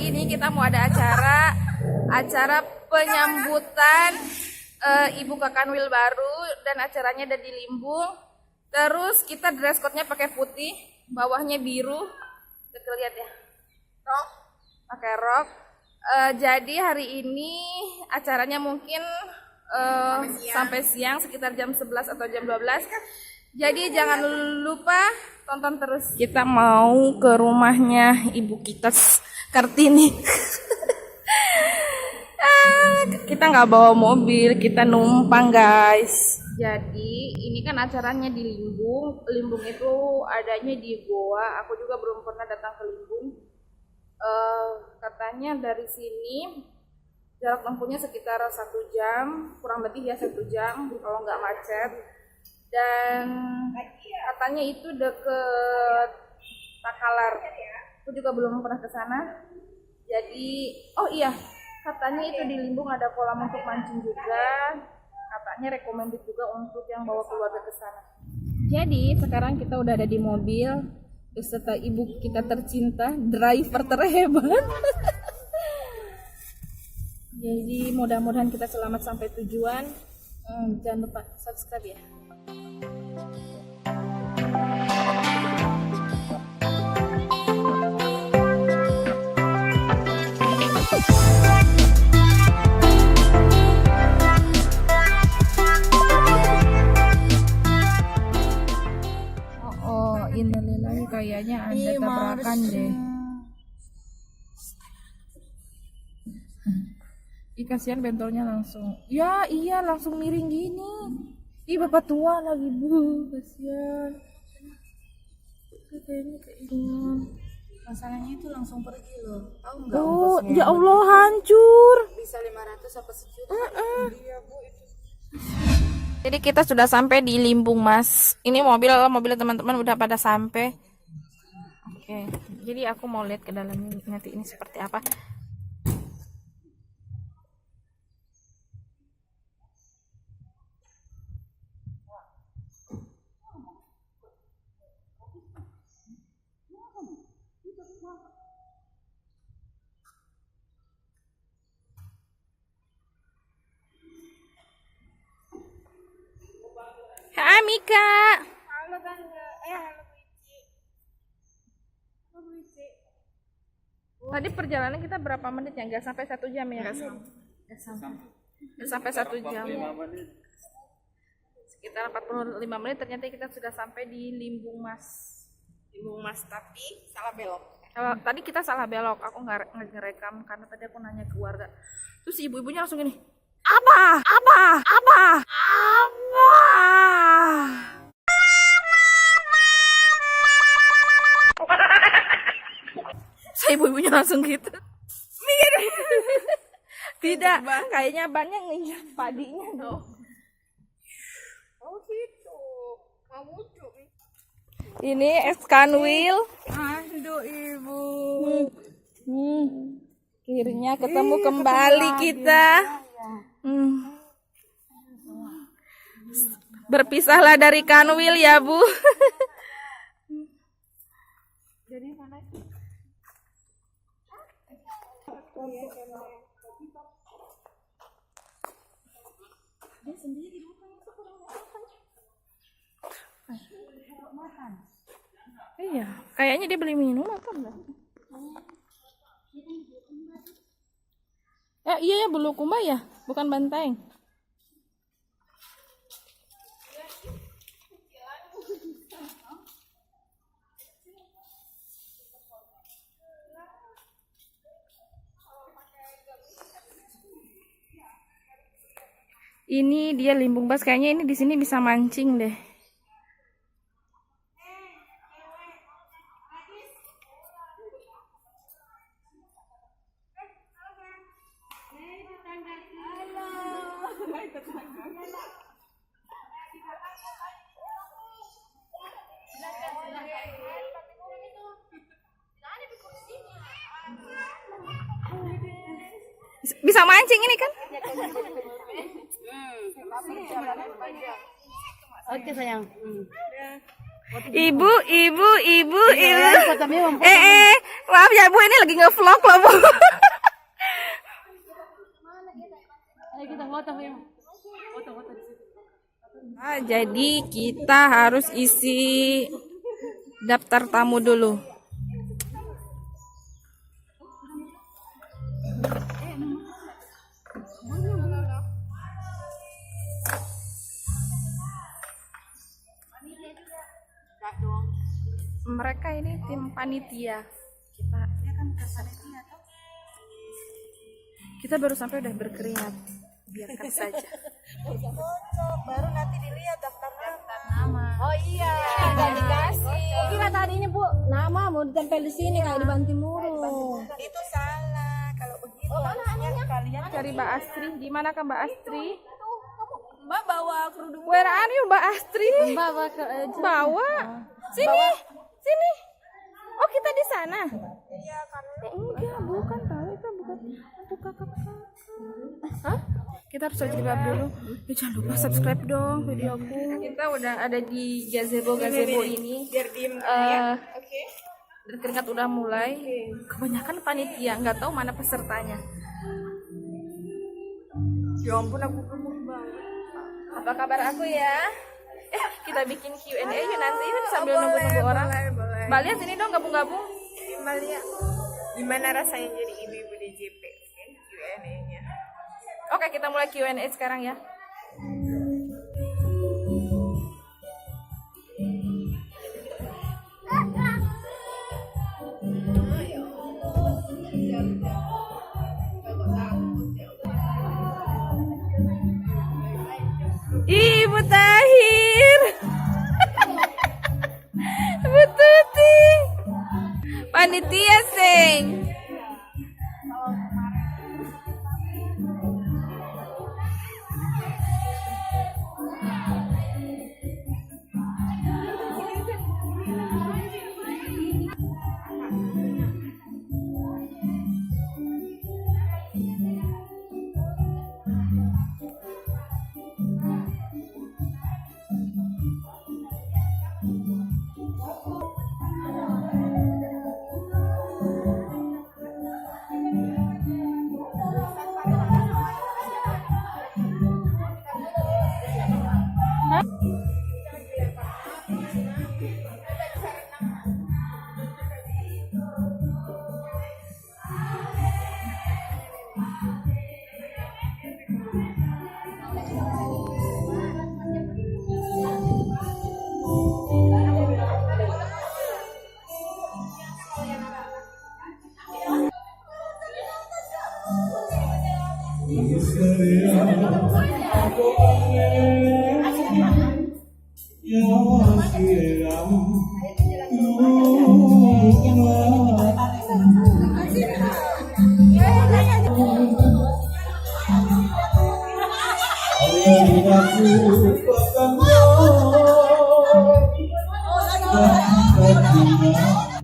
ini kita mau ada acara penyambutan Ibu Kakanwil baru, dan acaranya ada di Limbung. Terus kita dress code-nya pakai putih, bawahnya biru. Kita lihat ya. Rok, pakai rok. Jadi hari ini acaranya mungkin sampai siang sekitar jam 11 atau jam 12. Jadi jangan lupa tonton terus. Kita mau ke rumahnya Ibu kita Kartini. Kita nggak bawa mobil, kita numpang guys. Jadi ini kan acaranya di Limbung. Limbung itu adanya di Goa. Aku juga belum pernah datang ke Limbung. Katanya dari sini jarak tempuhnya sekitar 1 jam, kurang lebih ya 1 jam kalau nggak macet. Dan katanya itu deket Takalar. Aku juga belum pernah ke sana. Jadi, oh iya, katanya itu di Limbung ada kolam untuk mancing juga. Katanya recommended juga untuk yang bawa keluarga ke sana. Jadi sekarang kita udah ada di mobil beserta ibu kita tercinta, driver terhebat. Jadi mudah-mudahan kita selamat sampai tujuan. Jangan lupa subscribe ya. Oh, innalillahi, kayaknya ada tabrakan deh. Ih, kasihan bentornya langsung. Ya iya, langsung miring gini. Ih, bapak tua lagi bu, kasihan. Kayaknya kayak ini. Masalahnya itu langsung pergi loh. Tahu nggak? Oh, ya Allah, hancur. Bisa 500 apa sejuta. Iya bu, itu. Jadi kita sudah sampai di Limbung Mas. Ini mobil teman-teman udah pada sampai. Oke, jadi aku mau lihat ke dalamnya nanti ini seperti apa. Hai Mika. Halo Tante. Halo Bu Ici. Halo Bu Ici. Tadi perjalanan kita berapa menit ya? Nggak sampai 1 jam ya? Nggak sampai 1 jam. Sekitar 45 menit ternyata kita sudah sampai di Limbung Mas. Limbung Mas, tapi salah belok. Tadi kita salah belok. Aku nggak ngerekam karena tadi aku nanya ke warga. Terus ibu-ibunya langsung gini. Apa? Saya ibu-ibunya langsung gitu. Tidak, kayaknya banyak nginjak padinya dong. Oh gitu. Kamu lucu. Ini Kanwil. Aduh ibu. Akhirnya ketemu kembali kita. Berpisahlah dari Kanwil ya Bu. Jadi mana? Dia sendiri bukan itu kurang makan. Iya, kayaknya dia beli minum apa enggak? Iya ya, Bulukumba ya, bukan Banteng. Ini dia Limbung Bas, kayaknya ini di sini bisa mancing deh. Bisa mancing ini kan? Oke sayang. Ibu. Maaf ya Bu, ini lagi nge-vlog loh Bu. Nah, jadi kita harus isi daftar tamu dulu. Mereka ini tim panitia. Kita baru sampai udah berkeringat. Biarkan saja. Baru nanti dilihat daftar Nama. Oh iya. Nggak dikasih. Kira tadinya Bu, nama mau ditempel di sini kayak di Bantimurung. Itu salah. Kalau begitu harusnya kalian Cari Mbak Astri. Gimana kan Mbak Astri? Mbak bawa kerudung. Where are you Mbak Astri? Bawa ke Bawa. Sini. Sini. Oh, kita di sana. Iya kan. Enggak, bukan tahu itu bukan untuk kakak-kakak. Hah? Kita harus jilbab dulu. Ya, jangan lupa subscribe dong videoku. Kita udah ada di gazebo ini. Biar diem Oke. Berkeringat udah mulai. Kebanyakan panitia, nggak tahu mana pesertanya. Ya ampun aku gemuk banget. Apa kabar aku ya? Kita bikin Q&A yuk nanti yuk sambil nunggu-nunggu orang. Boleh. Mbak lihat sini dong gabung-gabung. Mbak lihat gimana rasanya jadi ibu-ibu DJP? Q&A-nya. Oke, kita mulai Q&A sekarang ya. Ibu Tahir. Bu Tuti. Panitia sing.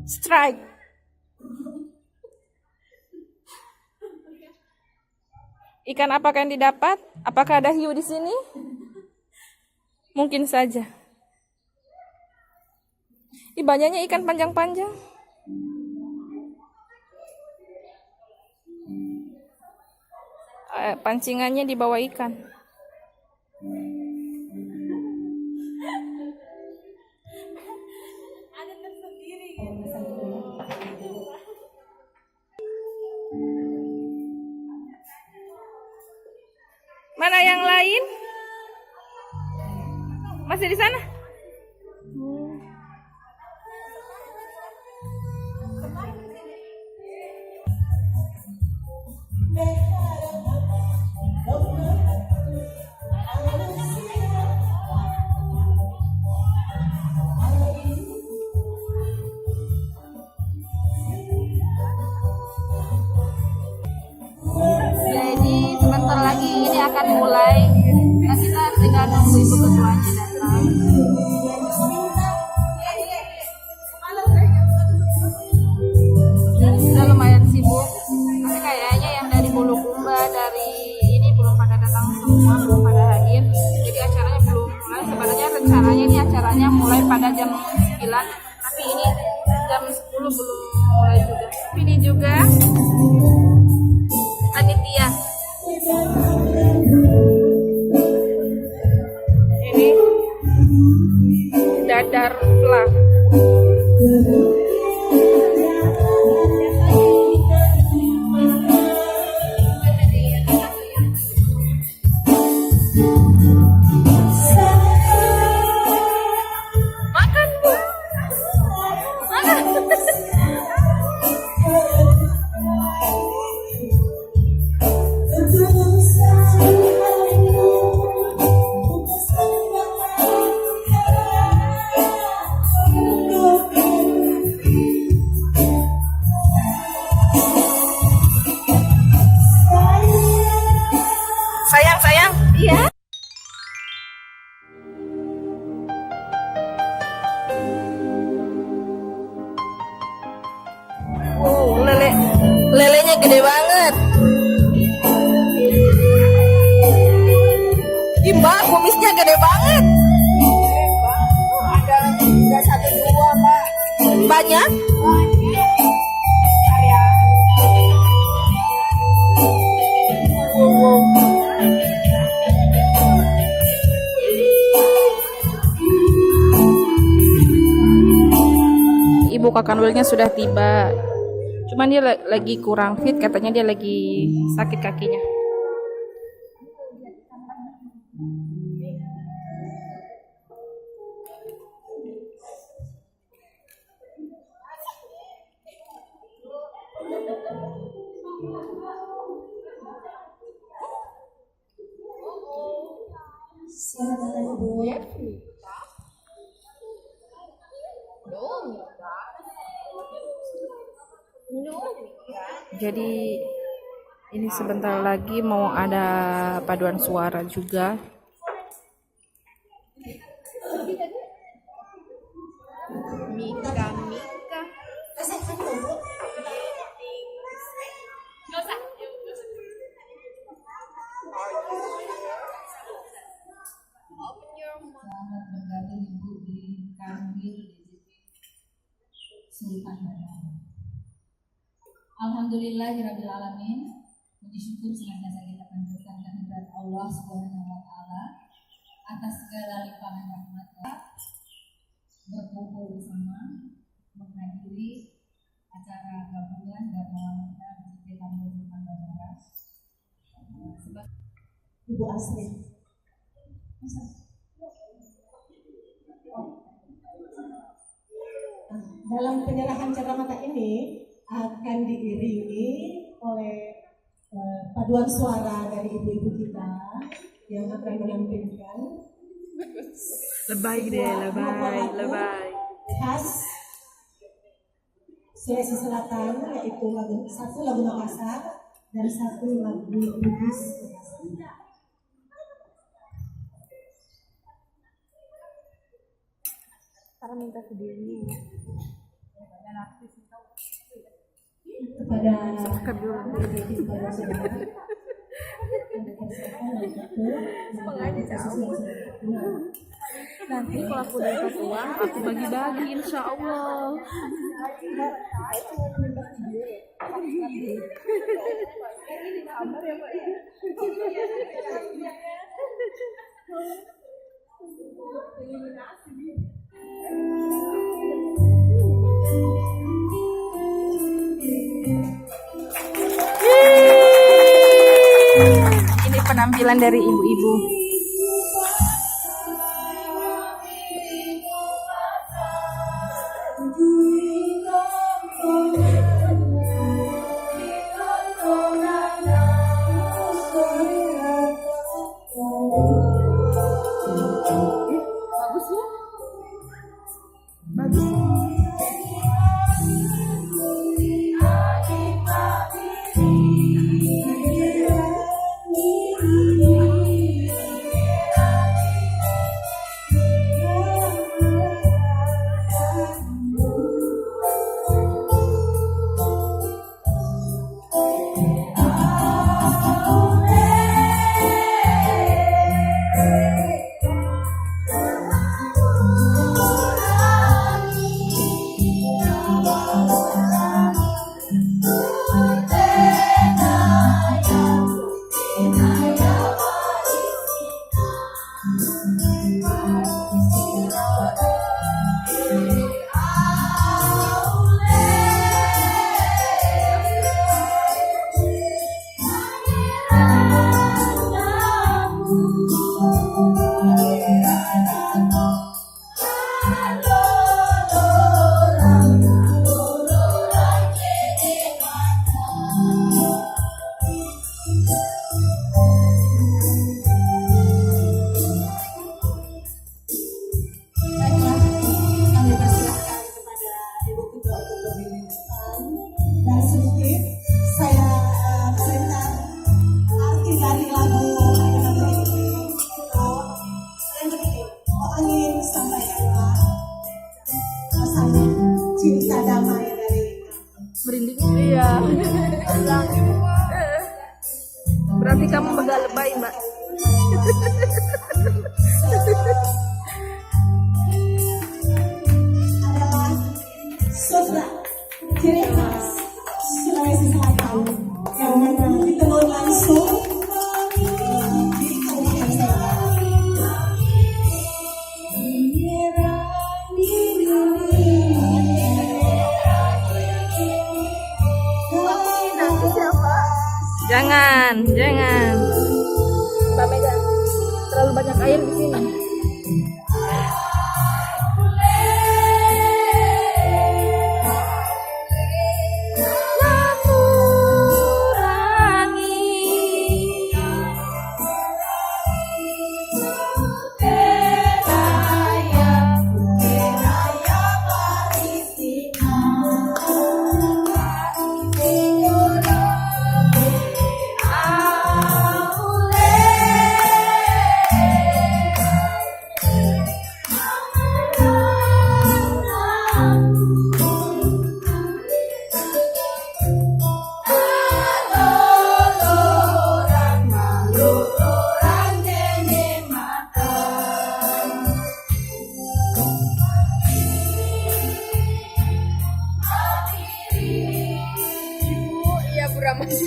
Strike. Ikan apakah yang didapat? Apakah ada hiu di sini? Mungkin saja. Banyaknya ikan panjang-panjang. Pancingannya di bawah ikan. Mana yang lain? Masih di sana? Jadi sebentar lagi ini akan mulai. Nah, kita tinggal nunggu ibu ketuanya datang. Sudah lumayan sibuk. Tapi kayaknya yang dari Bulukumba, dari ini belum pada datang semua, belum pada hadir. Jadi acaranya belum mulai. Sebenarnya rencananya ini acaranya mulai pada jam 9, tapi ini jam 10 belum mulai juga. Ini juga panitia. Ini dadar plak. Makan Bu, makan. Sayang, iya. Lelenya gede banget. Ih, Mbak, kumisnya gede banget. Ada nggak 1 2 Mbak. Banyak. Ibu Kakanwilnya sudah tiba. Cuman dia lagi kurang fit, katanya dia lagi sakit kakinya. Jadi ini sebentar lagi mau ada paduan suara juga. Mika. Selamat bergabung Ibu di Kanwil Sultan Barat. Alhamdulillahirabbil alamin. Puji syukur senantiasa kita panjatkan kehadirat Allah Subhanahu wa taala atas segala limpahan rahmat-Nya. Berkumpul bersama menghadiri acara gabungan Dharma Wanita di Kanwil Sultan Barat. Ibu Asri. Dalam penyerahan cakramata ini akan diiringi oleh paduan suara dari ibu-ibu kita yang akan menampilkan lebay khas Sulawesi Selatan, yaitu satu lagu Makassar dan satu lagu Bugis. Sekarang minta videonya. Nanti kalau aku dapat uang, aku bagi-bagi insya Allah. Ini penampilan dari ibu-ibu. Bagus ya? Bagus. Baiklah, kami persilahkan kepada Ibu Ketua untuk lebih menjelaskan. Dan sedikit saya cerita arti dari lagu yang begini. Yang begini, oh angin sampaikan Pak pesannya cinta damai dari Merinding. Iya. Berarti kamu begal lebay, Mbak. adalah Sodra ciri khas Sulawesi Selatan yang mana ditenun langsung di Kabupaten Serang. Jangan. Mbak Mega, terlalu banyak air di sini. Iya, Burama sih.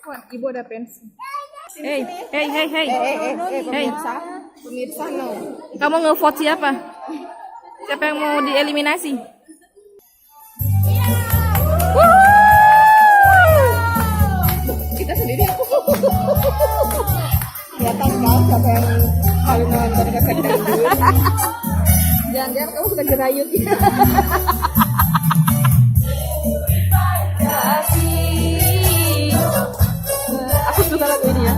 Wah, ibu ada pensi. Hey. Pemirsa no. Kamu nge-vote siapa? Siapa yang mau dieliminasi? Kita sendiri kelihatan kan siapa yang paling nonton ke dangdut. Jangan-jangan kamu suka jerayut. Aku suka lagu ini ya.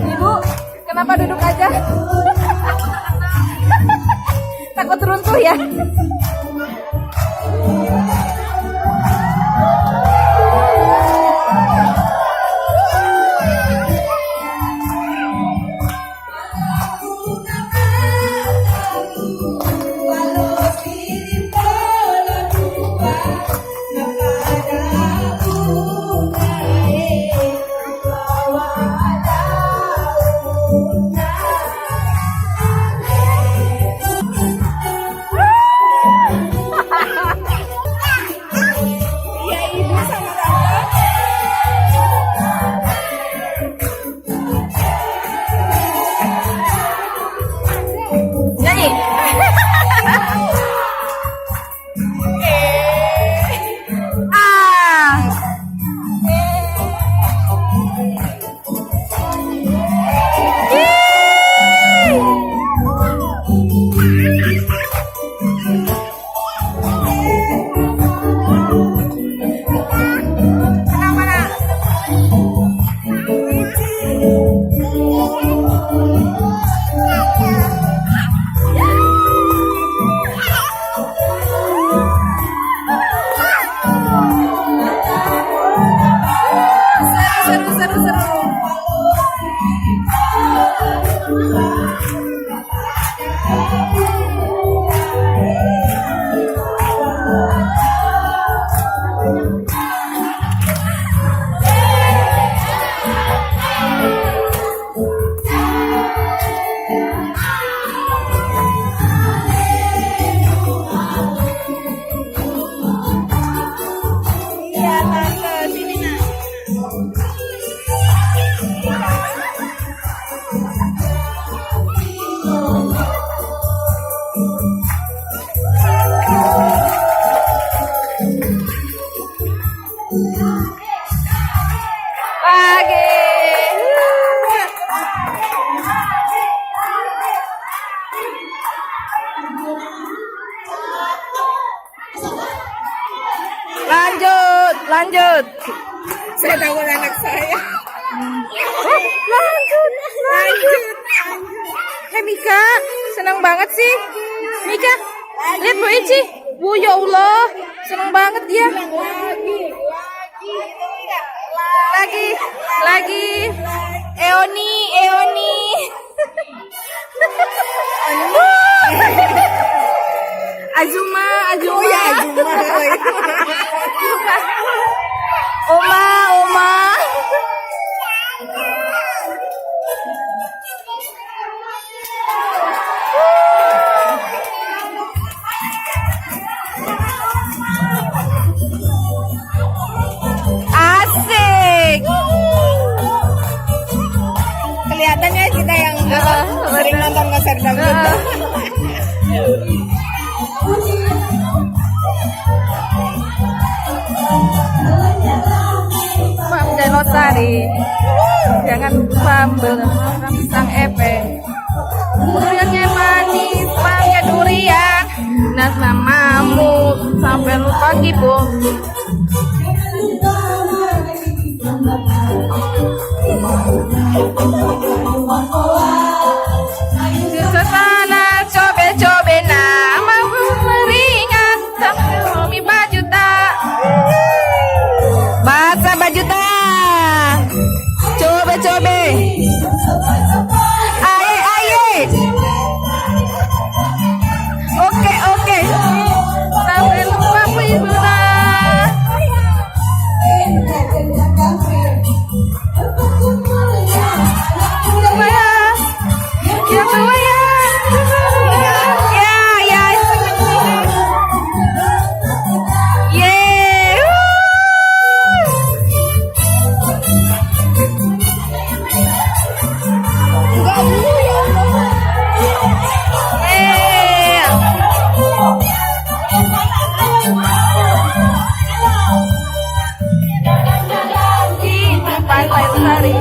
Ibu, kenapa duduk aja? Takut runtuh ya? Lanjut. Saya tahu anak saya. Lanjut. Mika, senang banget sih. Mika, lihat Bu Ici. Bu, ya Allah, senang banget dia. Lagi. Eoni. Azuma. Oh ya, Oma. Asik. kelihatannya kita yang sering nonton konser dangdut. Mam Janosari. Jangan sambel pisang epe. Duriannya manis, mangga durian. Nas namamu sampai lupa gitu. Sesana cobe nama meringan sampai mi baju tak. Bahasa baju tak. Cobe. Aye. Oke. Sampai lupa ibunya. Pantai Utari.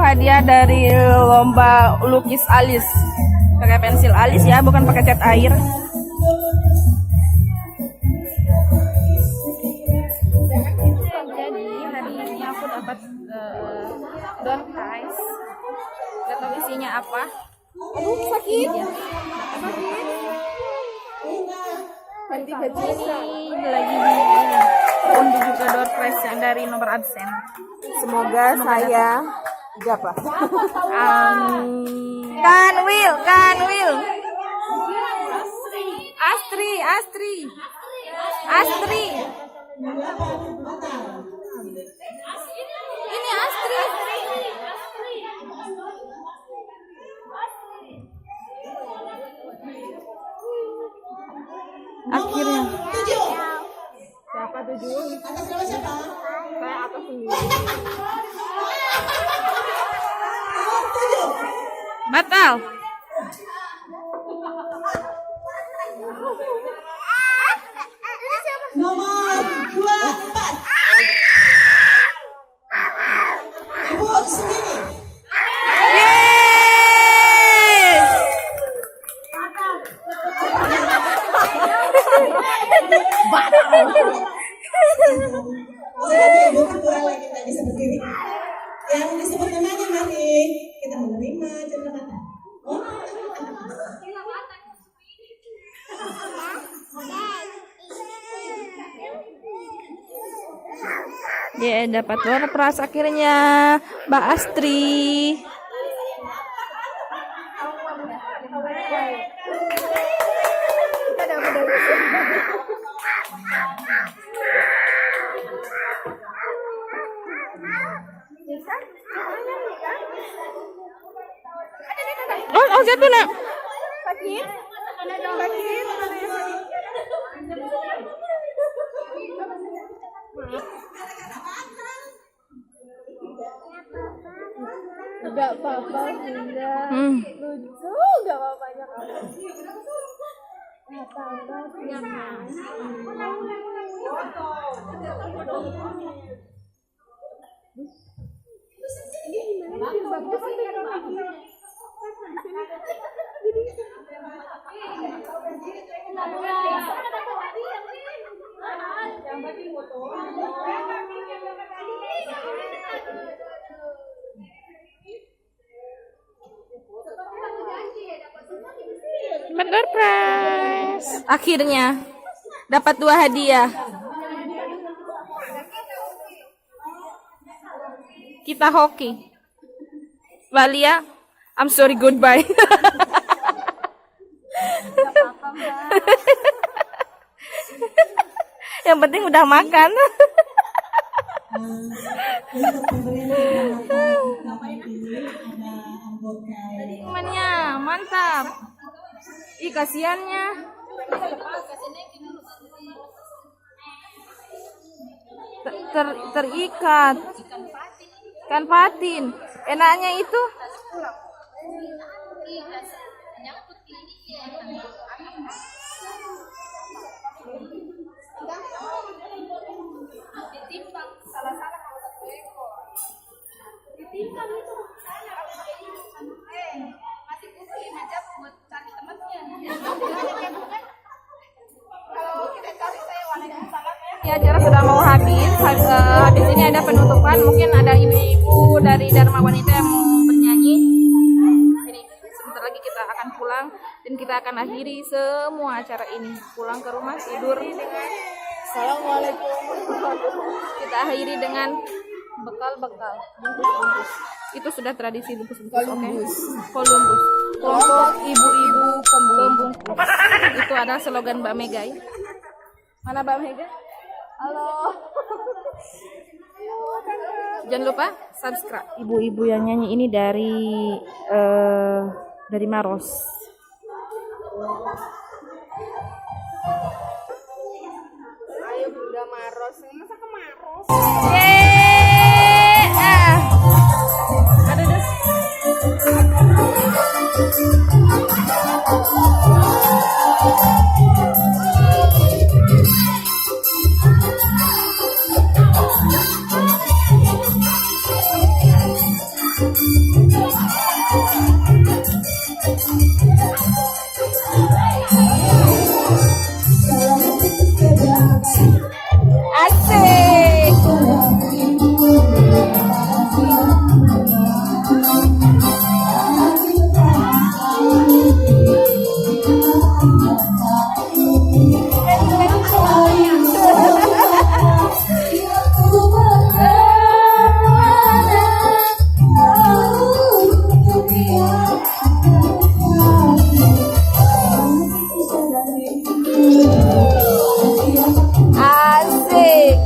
Hadiah dari lomba lukis alis, pakai pensil alis ya, bukan pakai cat air. surprise. Gak tahu isinya apa. Aduh, sakit. Ini lagi undi juga door prize yang dari nomor absen. Semoga saya dapat. Kan Will. Astri. Ini Astri. Akhirnya. Siapa 7? Atas nama siapa? Saya atas sendiri. Batal. Nomor 24. Ibu sendiri. Yeay! Jadi ibu kurang lagi tadi seperti ini. Yang disebut namanya mari kita menerima cenderamata. Ya, dapat door prize akhirnya, Mbak Astri. Oh, jatuh nak. Sakit. Enggak apa-apa, Bunda. Lucu, enggak apa-apanya kamu. Door prize. Akhirnya dapat 2 hadiah. Kita hoki. Valia, I'm sorry, goodbye. Yang penting udah makan. Untuk pemberian ini ada anggota Temannya mantap. Ih, kasihannya. Terikat. Ikan patin. Enaknya itu. Ya, acara sudah mau habis. Habis ini ada penutupan. Mungkin ada ibu-ibu dari Dharma Wanita yang mau bernyanyi. Jadi sebentar lagi kita akan pulang dan kita akan akhiri semua acara ini. Pulang ke rumah tidur. Assalamualaikum. Kita akhiri dengan bekal-bekal, bungkus-bungkus. Itu sudah tradisi bungkus-bungkus. Oke. Columbus. Kelompok ibu-ibu pembungkus. Itu ada slogan Mbak Mega. Ya. Mana Mbak Mega? Halo. Jangan lupa subscribe. Ibu-ibu yang nyanyi ini dari Maros. Ayo Bunda Maros. Masa ke Maros? Yeay! Aduh, aduh. Asik. Asik.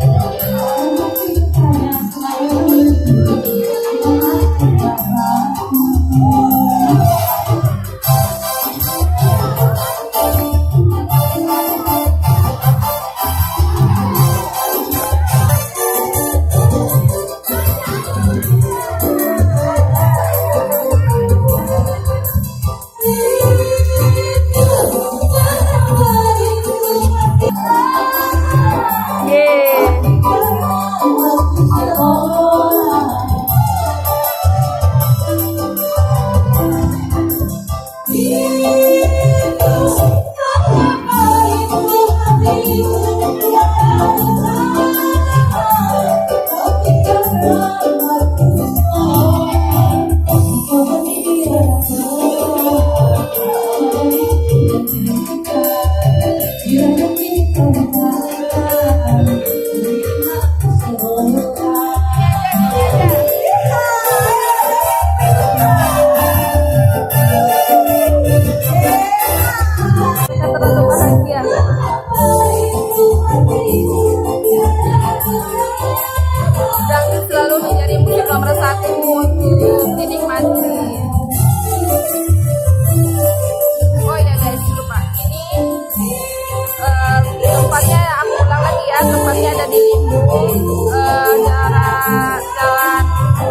Yeay. Kita terlalu bahagia. Dangdut selalu menjadi musik nomor satu untuk dinikmati. Oh iya guys, lupa. Ini tempatnya aku ulang lagi ya. Tempatnya ada di Limbung, jarak jalan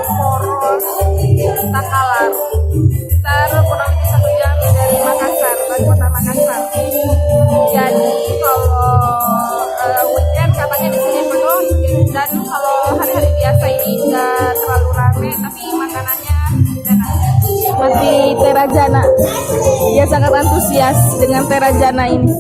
Poros, Takalar. Sekitar kurang lebih 1 jam dari Makassar, dari kota Makassar. Jadi kalau weekend katanya di sini penuh, dan kalau hari-hari biasa ini nggak terlalu rame, tapi makanannya enak. Masih Terajana, dia sangat antusias dengan Terajana ini.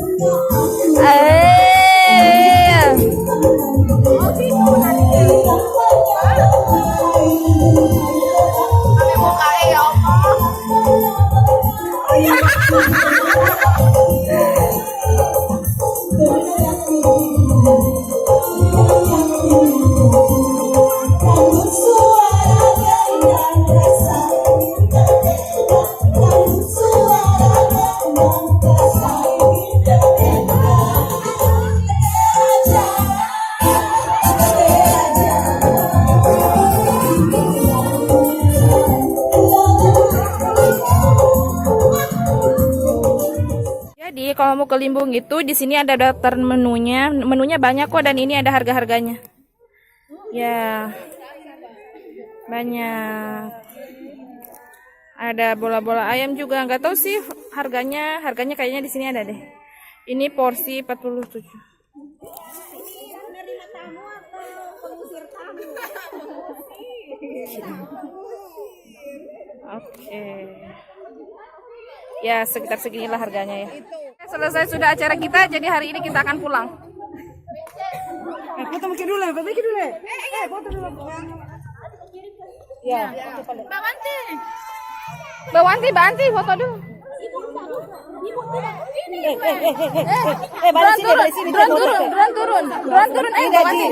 Jadi kalau mau ke Limbung itu di sini ada daftar menunya. Menunya banyak kok, dan ini ada harga-harganya. Ya. Banyak. Ada bola-bola ayam juga, nggak tahu sih harganya. Harganya kayaknya di sini ada deh. Ini porsi 47. Oke. Ya, sekitar seginilah harganya ya. Selesai sudah acara kita, jadi hari ini kita akan pulang. Foto mungkin dulu, foto dulu. Foto dulu. Ya, Mbak Wanti, foto dulu. Balik sini, dari sini. Drone turun. Mbak Wanti.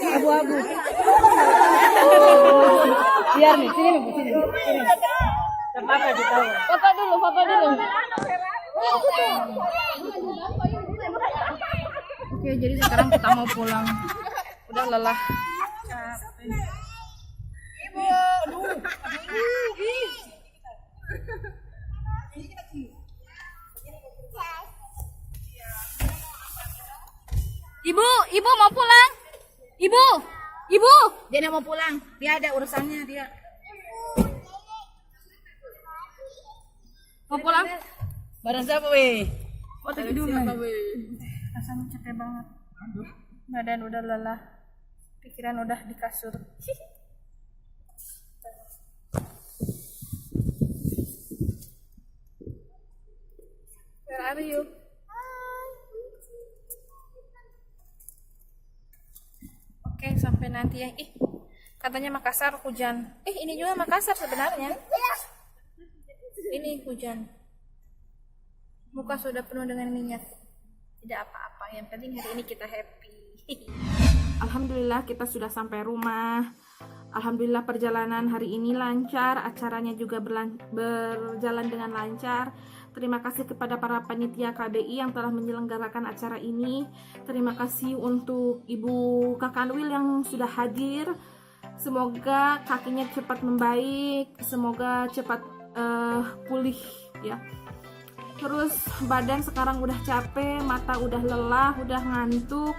Abu-abu. Biar nih, sini. Apa ditahu? Foto dulu. Oke, jadi sekarang kita mau pulang. Udah lelah. Ibu mau pulang? Ibu. Dia mau pulang. Dia ada urusannya dia. Mau pulang? Barang siapa weh? Foto dulu. Rasanya capek banget. Badan udah lelah. Pikiran udah di kasur. Where are you? Oke, sampai nanti ya. Katanya Makassar hujan. Ini juga Makassar sebenarnya. Ini hujan. Muka sudah penuh dengan minyak. Tidak apa-apa, yang penting hari ini kita happy. Alhamdulillah kita sudah sampai rumah. Alhamdulillah perjalanan hari ini lancar, acaranya juga berjalan dengan lancar. Terima kasih kepada para panitia KBI yang telah menyelenggarakan acara ini. Terima kasih untuk Ibu Kakanwil yang sudah hadir. Semoga kakinya cepat membaik, semoga cepat pulih ya. Terus badan sekarang udah capek, mata udah lelah, udah ngantuk.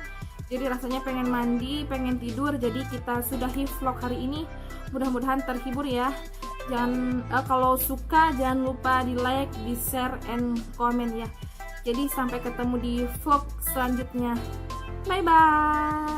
Jadi rasanya pengen mandi, pengen tidur. Jadi kita sudahi vlog hari ini. Mudah-mudahan terhibur ya. Jangan kalau suka jangan lupa di like, di share, and comment ya. Jadi sampai ketemu di vlog selanjutnya. Bye bye.